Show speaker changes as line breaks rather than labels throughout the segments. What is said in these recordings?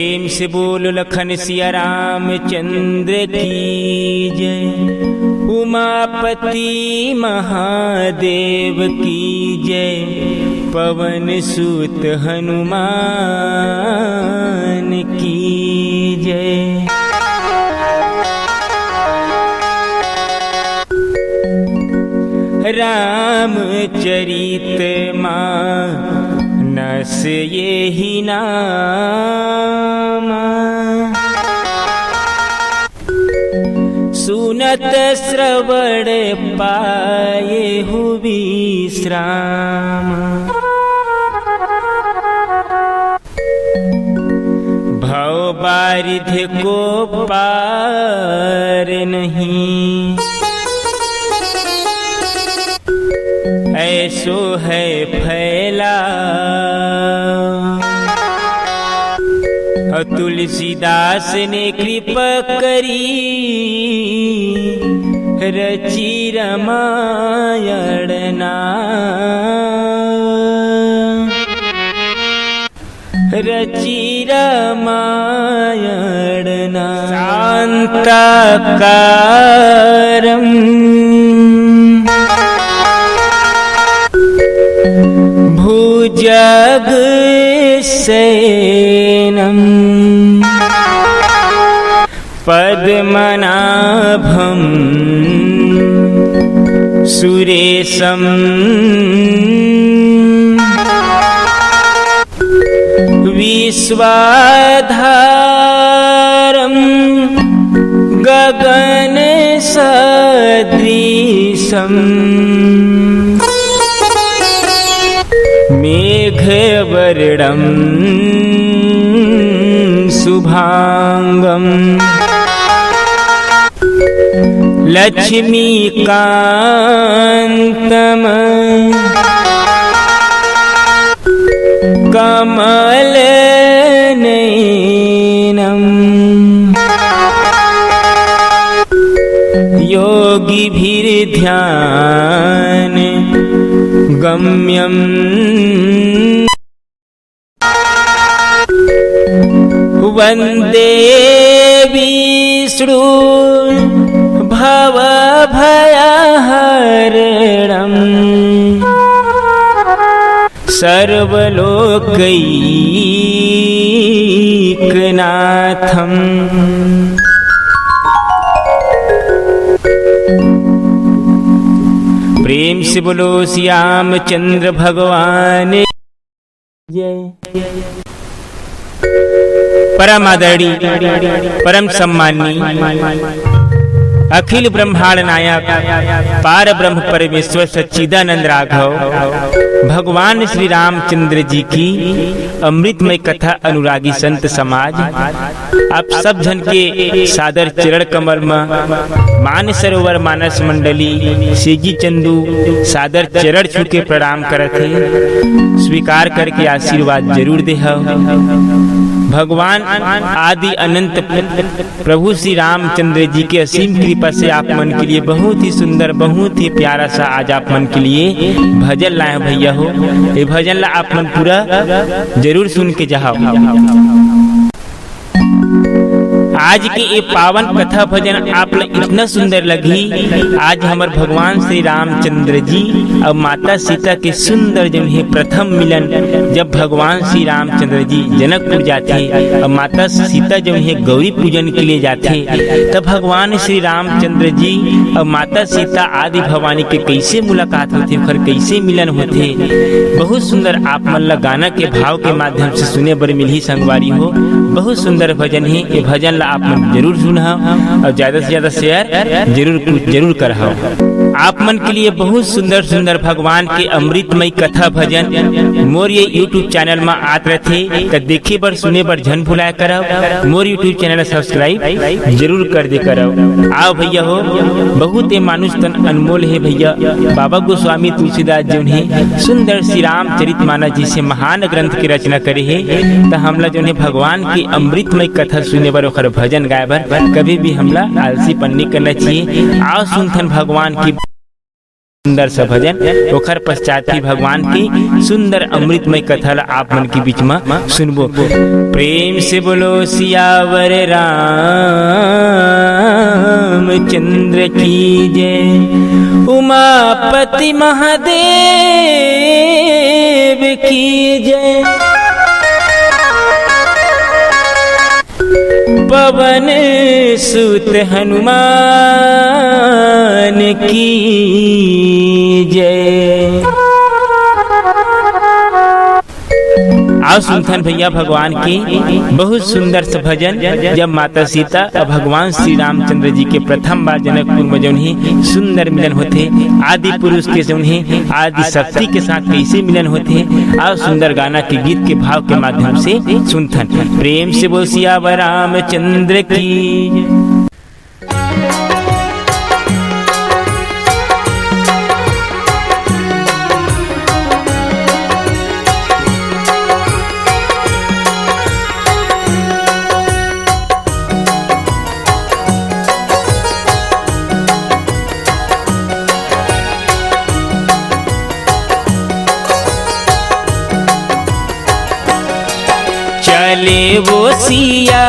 प्रेम से बोलो लखन सिया रामचंद्र की जय। उमापति महादेव की जय। पवन सुत हनुमान की जय। रामचरित मानस ये ही नाम। सुनत श्रवण पाए हु विश्राम। भव बारिधि को पार नहीं। ऐसो है फैला तुलसीदास ने कृपा करी। रची रामायण नाम। रची रामायण नाम। शांताकारं भुजगशयनं पद्मनाभं सुरेशं। विश्वाधारं गगनसदृशं। मेघवर्णं शुभांगं। लक्ष्मीकान्तं कमलनयनं। योगिभिर्ध्यान गम्यं। वन्दे विष्णु भवभयहरणं। सर्वलोकैकनाथं। प्रेम से बोलो श्यामचंद्र भगवान जय। परम आदरणीय परम सम्माननीय अखिल ब्रह्मांड नायक पार ब्रह्म परमेश्वर सच्चिदानंद राघव भगवान श्री रामचंद्र जी की अमृतमय कथा अनुरागी संत समाज आप सब जन के सादर चरण कमल में मान सरोवर मानस मंडली सीजी चंदू सादर चरण छू के प्रणाम करत है। स्वीकार करके आशीर्वाद जरूर दे। भगवान आदि अनंत प्रभु श्री रामचंद्र जी के असीम कृपा से आप मन के लिए बहुत ही सुंदर बहुत ही प्यारा सा आज आप मन के लिए भजन लाए भैया हो। ये भजन ला आप मन पूरा जरूर सुन के जाओ। आज के ये पावन कथा भजन आप इतना सुंदर लगी। आज हमारे भगवान श्री रामचंद्र जी और माता सीता के सुंदर जब है प्रथम मिलन। जब भगवान श्री रामचंद्र जी जनकपुर जाते और माता सीता जब है गौरी पूजन के लिए जाते, तब भगवान श्री रामचंद्र जी और माता सीता आदि भवानी के कैसे मुलाकात होते, फिर कैसे मिलन होते, बहुत सुंदर आप मन ला गाना के भाव के माध्यम से सुने बर मिली संगवारी हो। बहुत सुंदर भजन है। ये भजन ला आप मन जरूर सुना और ज्यादा से ज्यादा शेयर जरूर करहा। आप मन के लिए बहुत सुंदर सुंदर भगवान के अमृतमय कथा भजन मोर ये यूट्यूब चैनल में आत रहे। तो देखे बर सुने बर झन भुलाया करव। मोर यूट्यूब चैनल सब्सक्राइब जरूर कर दे करव। आओ भैया हो, बहुत ही मानुष तन अनमोल है भैया। बाबा गोस्वामी तुलसीदास जो है सुंदर श्री रामचरित मानस जी से महान ग्रंथ की रचना करे है। तो हमला जो है भगवान की अमृतमय कथा सुने बर ओकर भजन गाय बर कभी भी हमला आलसी पन्नी करना चाहिए। आओ सुनथन भगवान की सुंदर सा भजन ओखर पश्चात ही भगवान की सुंदर अमृतमय कथा आप मन के बीच में सुनबो। प्रेम से बोलो सियावर रामचंद्र की जय। उमापति महादेव की जय। पवन सुत हनुमान की जय। आओ सुनथन भैया भगवान की बहुत सुंदर सा भजन जब माता सीता और भगवान श्री रामचंद्र जी के प्रथम बार जनकपुर में जो सुंदर मिलन होते, आदि पुरुष के जो आदि शक्ति के साथ कैसे मिलन होते। आओ सुंदर गाना के गीत के भाव के माध्यम से सुनथन। प्रेम से बोल सियावर रामचंद्र की। चले वो सिया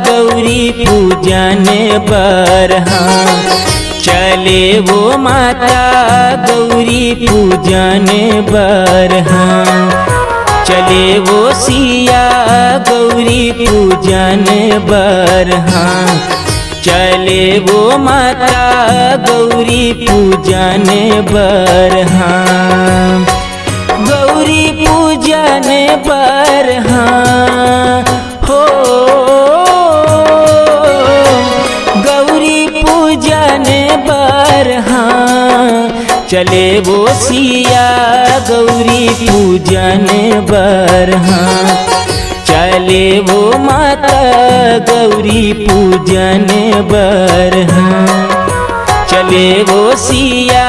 गौरी पूजन बरहा। चले वो माता गौरी पूजन बरहा। चले वो सिया गौरी पूजन बरहा। चले वो माता गौरी पूजन बरहा। गौरी पूजन बरहा हो। गौरी पूजन बरहा। चले वो सिया गौरी पूजन बरहा। चले वो माता गौरी पूजन बरहा। चले वो सिया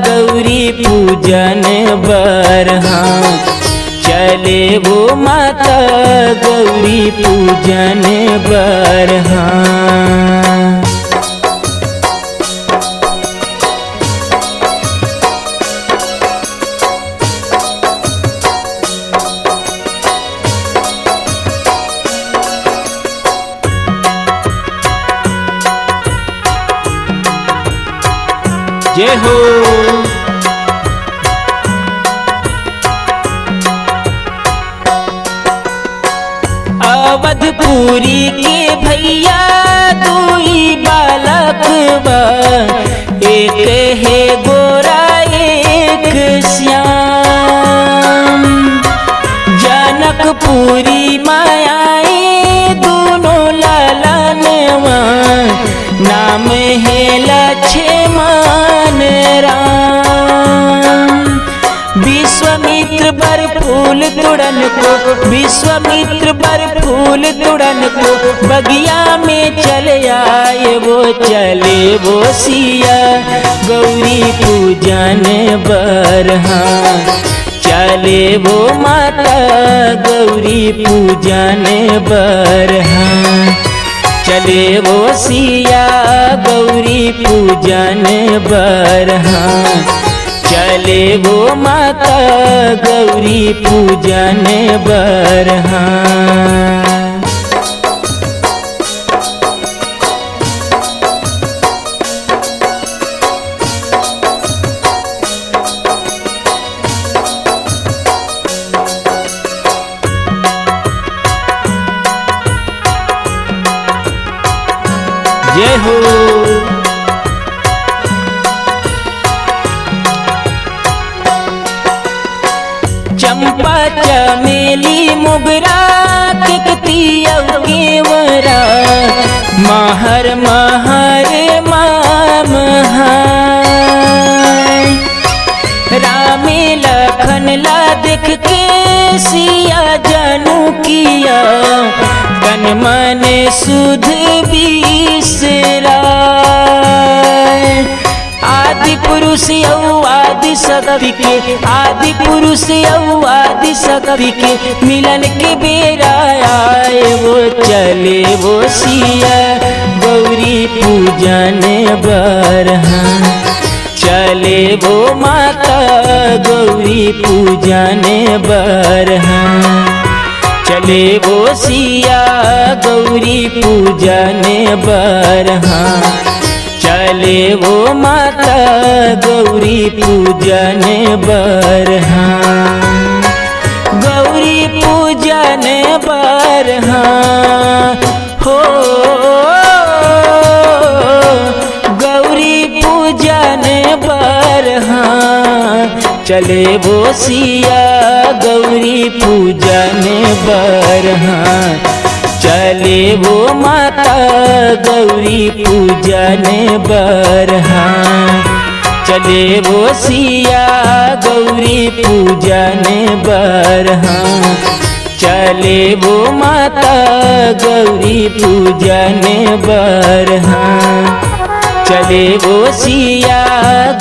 गौरी पूजन बरहा। चले वो माता गौरी पूजन बरहा। जय हो। अवधपुरी के भैया दुई बालक बा। एक है गोरा एक श्याम। जनकपुरी मायाई दोनों लालनवा। नाम है लक्ष्मण राम। विश्वामित्र बर फूल तुड़न को। विश्वामित्र बर फूल तुड़न को बगिया में चले आए वो। चले वो सिया गौरी पूजन बरहा। चले वो माता गौरी पूजन बरहा। चले वो सिया गौरी पूजन बरहा। चले वो माता गौरी पूजन बरहा। जय हो। चंपा चमेली मोगरा तिकती केवरा। महर महर मामहाय। रामे लखन ला देख के सिया जानू किया। तन मन सुध बिसराय। आदि पुरुष आदि शक्ति के। आदि पुरुष आदि शक्ति के मिलन के बेरा आए वो। चले वो सिया गौरी पूजन बरहा। चले वो माता गौरी पूजने बरहा, चले वो सिया गौरी पूजने बरहा, चले वो माता गौरी पूजने बरहा, गौरी पूजने बरहा हो, गौरी पूजने बरहा, चले वो सिया गौरी पूजने बरहा, चले वो माता गौरी पूजने बरहा, चले वो सिया गौरी पूजने बरहा, चले वो माता गौरी पूजने बरहा, चले वो सिया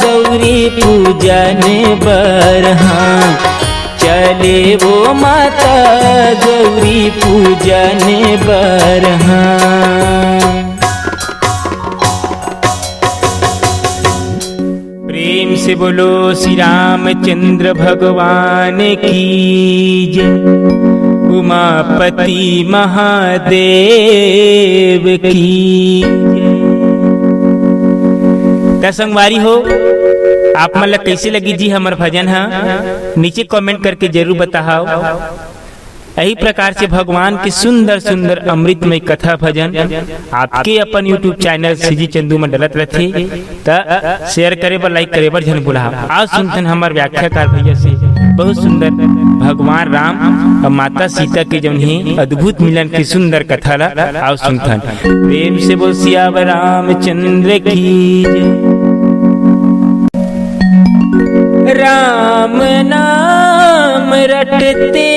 गौरी पूजने बरहा, चले वो माता गौरी पूजने बरहा। प्रेम से बोलो श्री रामचंद्र भगवान की जय, उमापति महादेव की जय। संगवारी हो, आप मतलब कैसे लगी जी हमार भजन है, नीचे कमेंट करके जरूर बताओ। यही प्रकार से भगवान की सुंदर सुंदर अमृतमय कथा भजन आपके अपन YouTube चैनल सीजी चंदू में डलत रहते, तो शेयर करे पर लाइक करे पर जन भूला। आज सुनतन हमार व्याख्याकार भैया से बहुत सुंदर भगवान राम और माता सीता के जौन ही अद्भुत मिलन की सुंदर कथा ला आज सुनतन। प्रेम से बोल सियावर रामचंद्र की जय। राम नाम रटते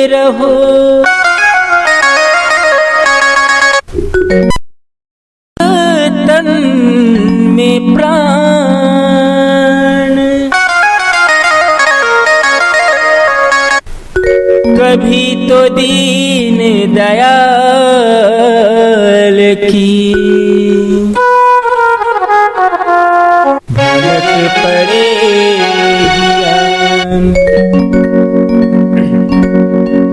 रहो, तन में प्राण, कभी तो दीन दयाल की भरत पड़े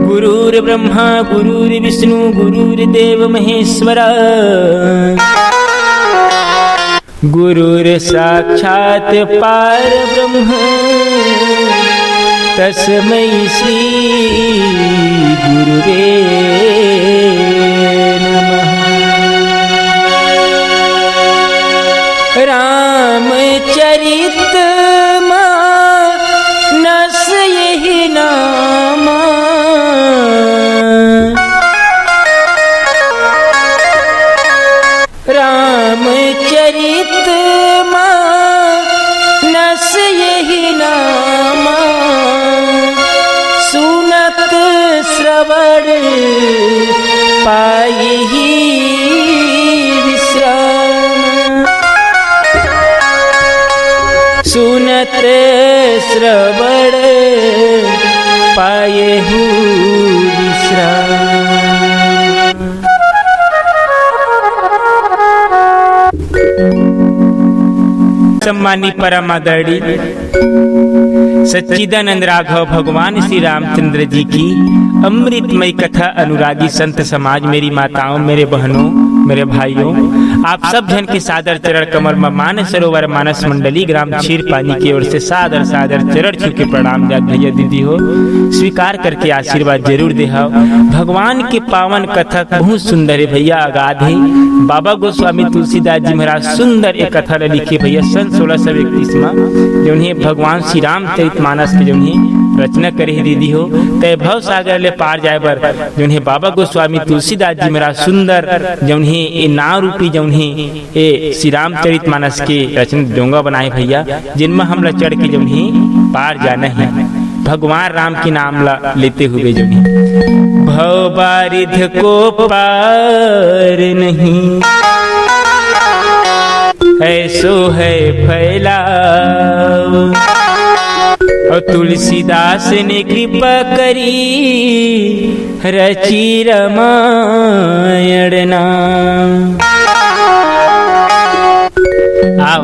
गुरुर ब्रह्मा गुरुर विष्णु गुरुर्देव महेश्वरा, गुरुर साक्षात पार ब्रह्म, तस्मै श्री गुरुवे नमः। रामचरित मानस यही नामा, रामचरित मानस यही नामा, सुनत श्रवण पाई ही विश्राम, सुनत श्रवण पाए हूँ विश्राम। सम्मानी परम आदरणीय सच्चिदानंद राघव भगवान श्री रामचंद्र जी की अमृतमय कथा अनुरागी संत समाज, मेरी माताओं, मेरे बहनों, मेरे भाइयों, आप सब जन के सादर चरण कमल में मानस सरोवर मानस मंडली ग्राम क्षीर पानी की ओर से सादर सादर चरण छू के प्रणाम जात भैया दीदी हो, स्वीकार करके आशीर्वाद जरूर दे। भगवान के पावन कथा बहुत सुंदर है भैया, अगाध है। बाबा गोस्वामी तुलसीदास जी महाराज सुंदर एक कथा लिखे भैया सन 1631 में, जो भगवान श्री रामचरित मानस के जो रचना करे दीदी हो। तय भव सागर ले पार जाए बर जो बाबा गोस्वामी तुलसीदास जी महाराज सुंदर जो ये नाव रूपी जो ये श्री रामचरित मानस के रचना डोंगा बनाए भैया, जिनमें हम चढ़ के जो पार जाना है भगवान राम के नाम लेते हुए जो भव बारिध को पार नहीं, ऐसो है फैलाव, और तुलसीदास ने कृपा करी रची रामायण नाम। आओ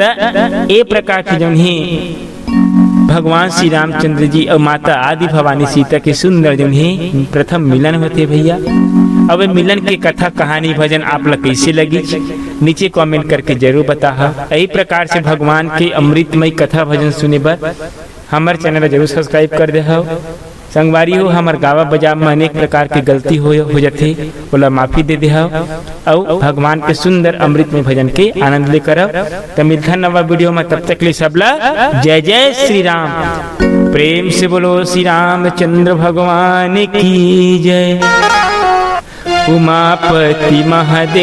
ए प्रकार के जो है भगवान श्री रामचंद्र जी और माता आदि भवानी सीता के सुंदर जो है प्रथम मिलन होते भैया। अब मिलन की कथा कहानी भजन आप लोग कैसे लगी नीचे कमेंट करके जरूर बता। यही प्रकार से भगवान के अमृतमय कथा भजन सुने बर हमारे चैनल जरूर सब्सक्राइब कर दे। संगवारी हो हमार गावा बजाव में अनेक प्रकार की गलती हो जाती बोला माफी दे दे और भगवान के सुंदर अमृतमय भजन के आनंद लेकर तो मिलता नवा वीडियो में। तब तक लिए सबला जय जय श्री राम। प्रेम से बोलो श्री रामचंद्र भगवान की जय। उमापति महादेव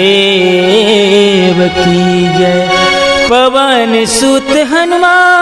की जय। पवन सुत हनुमान